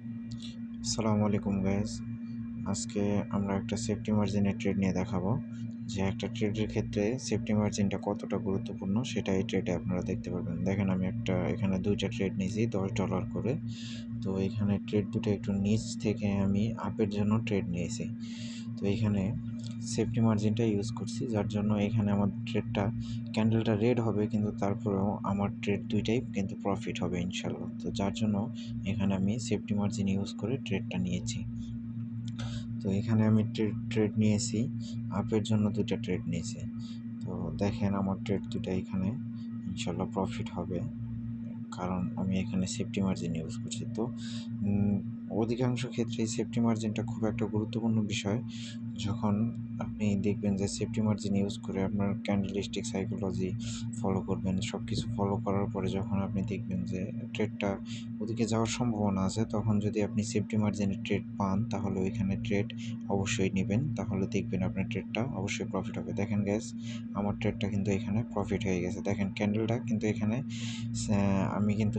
আসসালামু আলাইকুম গাইস। আজকে আমরা একটা সেফটি মার্জিনের ট্রেড নিয়ে দেখাবো যে একটা ট্রেডের ক্ষেত্রে সেফটি মার্জিনটা কতটা গুরুত্বপূর্ণ সেটা এই ট্রেডে আপনারা দেখতে পারবেন। দেখেন আমি এখানে দুইটা ট্রেড নিয়েছি $10 করে। তো এখানে ট্রেড দুটো একটু নিচ থেকে আমি আপের জন্য ট্রেড নিয়েছি। তো এখানে সেফটি মার্জিনটা ইউজ করছি, যার জন্য এখানে আমার ট্রেডটা ক্যান্ডেলটা রেড হবে, কিন্তু তারপরেও আমার ট্রেড দুইটাই কিন্তু প্রফিট হবে ইনশাল্লাহ। তো যার জন্য এখানে আমি সেফটি মার্জিন ইউজ করে ট্রেডটা নিয়েছি। তো এখানে আমি ট্রেড নিয়েছি, আপের জন্য দুইটা ট্রেড নিয়েছি। তো দেখেন আমার ট্রেড দুটা এখানে ইনশাল্লাহ প্রফিট হবে, কারণ আমি এখানে সেফটি মার্জিন ইউজ করছি। তো অধিকাংশ ক্ষেত্রেই সেফটি মার্জিনটা খুব একটা গুরুত্বপূর্ণ বিষয়। যখন আপনি দেখবেন যে সেফটি মার্জিন ইউজ করে আপনার ক্যান্ডেলস্টিক সাইকোলজি ফলো করবেন, সব কিছু ফলো করার পরে যখন আপনি দেখবেন যে ট্রেডটা ওদিকে যাওয়ার সম্ভাবনা আছে, তখন যদি আপনি সেফটি মার্জিনের ট্রেড পান তাহলে ওইখানে ট্রেড অবশ্যই নেবেন, তাহলে দেখবেন আপনার ট্রেডটা অবশ্যই প্রফিট হবে। দেখেন গ্যাস, আমার ট্রেডটা কিন্তু এখানে প্রফিট হয়ে গেছে। দেখেন ক্যান্ডেলটা কিন্তু এখানে আমি কিন্তু